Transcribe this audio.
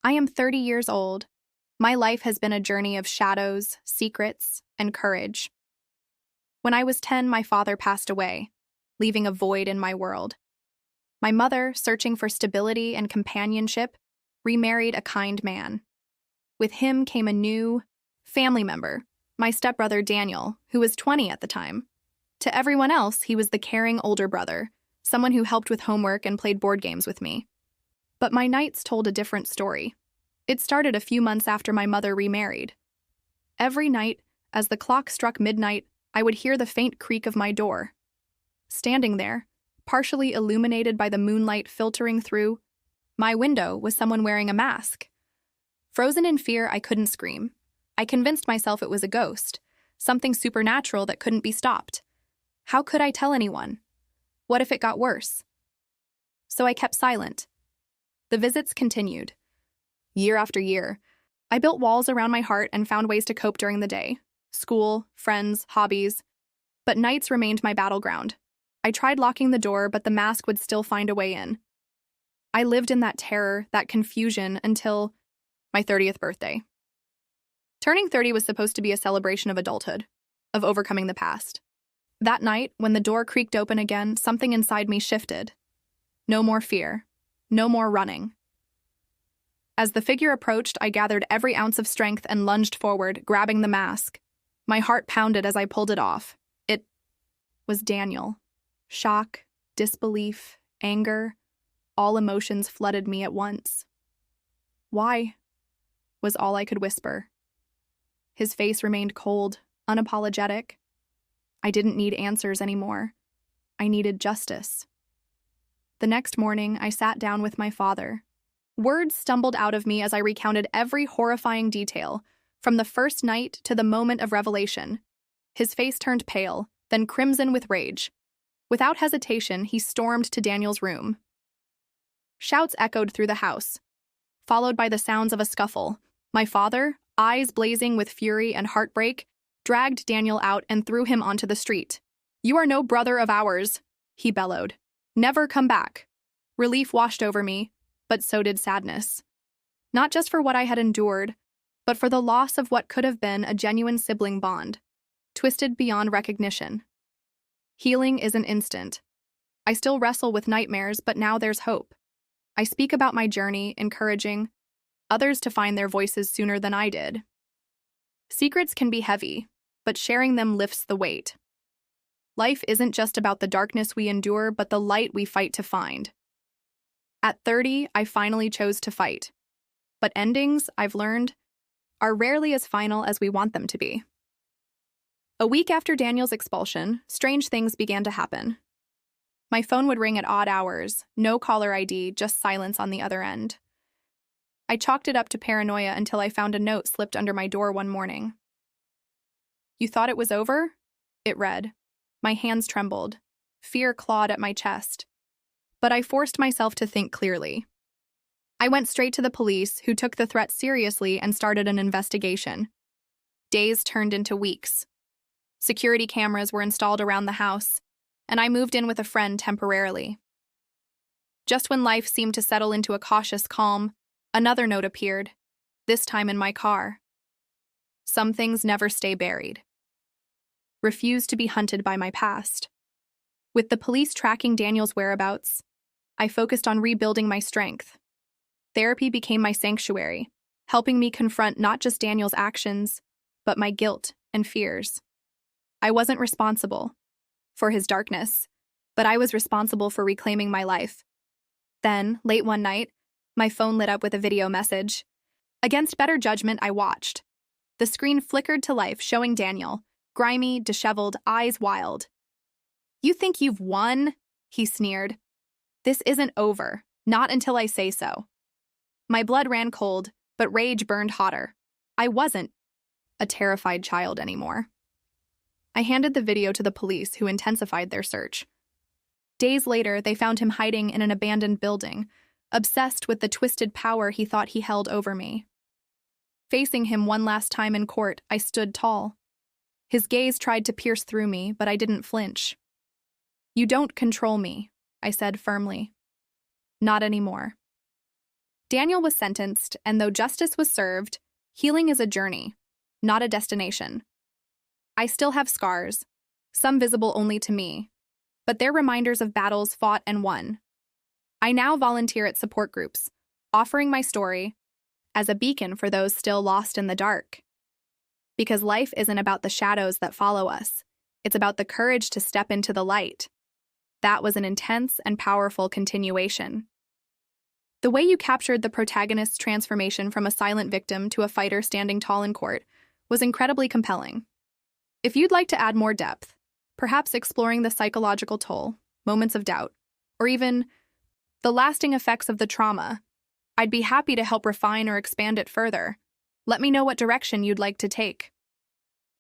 I am 30 years old. My life has been a journey of shadows, secrets, and courage. When I was 10, my father passed away, leaving a void in my world. My mother, searching for stability and companionship, remarried a kind man. With him came a new family member, my stepbrother Daniel, who was 20 at the time. To everyone else, he was the caring older brother, someone who helped with homework and played board games with me. But my nights told a different story. It started a few months after my mother remarried. Every night, as the clock struck midnight, I would hear the faint creak of my door. Standing there, partially illuminated by the moonlight filtering through my window, was someone wearing a mask. Frozen in fear, I couldn't scream. I convinced myself it was a ghost, something supernatural that couldn't be stopped. How could I tell anyone? What if it got worse? So I kept silent. The visits continued. Year after year, I built walls around my heart and found ways to cope during the day. School, friends, hobbies. But nights remained my battleground. I tried locking the door, but the mask would still find a way in. I lived in that terror, that confusion, until my 30th birthday. Turning 30 was supposed to be a celebration of adulthood, of overcoming the past. That night, when the door creaked open again, something inside me shifted. No more fear. No more running. As the figure approached, I gathered every ounce of strength and lunged forward, grabbing the mask. My heart pounded as I pulled it off. It was Daniel. Shock, disbelief, anger, all emotions flooded me at once. "Why?" was all I could whisper. His face remained cold, unapologetic. I didn't need answers anymore. I needed justice. The next morning, I sat down with my father. Words stumbled out of me as I recounted every horrifying detail, from the first night to the moment of revelation. His face turned pale, then crimson with rage. Without hesitation, he stormed to Daniel's room. Shouts echoed through the house, followed by the sounds of a scuffle. My father, eyes blazing with fury and heartbreak, dragged Daniel out and threw him onto the street. "You are no brother of ours," he bellowed. "Never come back." Relief washed over me, but so did sadness. Not just for what I had endured, but for the loss of what could have been a genuine sibling bond, twisted beyond recognition. Healing isn't instant. I still wrestle with nightmares, but now there's hope. I speak about my journey, encouraging others to find their voices sooner than I did. Secrets can be heavy, but sharing them lifts the weight. Life isn't just about the darkness we endure, but the light we fight to find. At 30, I finally chose to fight. But endings, I've learned, are rarely as final as we want them to be. A week after Daniel's expulsion, strange things began to happen. My phone would ring at odd hours, no caller ID, just silence on the other end. I chalked it up to paranoia until I found a note slipped under my door one morning. "You thought it was over?" it read. My hands trembled. Fear clawed at my chest. But I forced myself to think clearly. I went straight to the police, who took the threat seriously and started an investigation. Days turned into weeks. Security cameras were installed around the house, and I moved in with a friend temporarily. Just when life seemed to settle into a cautious calm, another note appeared, this time in my car. "Some things never stay buried." Refused to be hunted by my past. With the police tracking Daniel's whereabouts, I focused on rebuilding my strength. Therapy became my sanctuary, helping me confront not just Daniel's actions, but my guilt and fears. I wasn't responsible for his darkness, but I was responsible for reclaiming my life. Then, late one night, my phone lit up with a video message. Against better judgment, I watched. The screen flickered to life, showing Daniel, grimy, disheveled, eyes wild. "You think you've won?" he sneered. "This isn't over, not until I say so." My blood ran cold, but rage burned hotter. I wasn't a terrified child anymore. I handed the video to the police, who intensified their search. Days later, they found him hiding in an abandoned building, obsessed with the twisted power he thought he held over me. Facing him one last time in court, I stood tall. His gaze tried to pierce through me, but I didn't flinch. "You don't control me," I said firmly. "Not anymore." Daniel was sentenced, and though justice was served, healing is a journey, not a destination. I still have scars, some visible only to me, but they're reminders of battles fought and won. I now volunteer at support groups, offering my story as a beacon for those still lost in the dark. Because life isn't about the shadows that follow us, it's about the courage to step into the light. That was an intense and powerful continuation. The way you captured the protagonist's transformation from a silent victim to a fighter standing tall in court was incredibly compelling. If you'd like to add more depth, perhaps exploring the psychological toll, moments of doubt, or even the lasting effects of the trauma, I'd be happy to help refine or expand it further. Let me know what direction you'd like to take.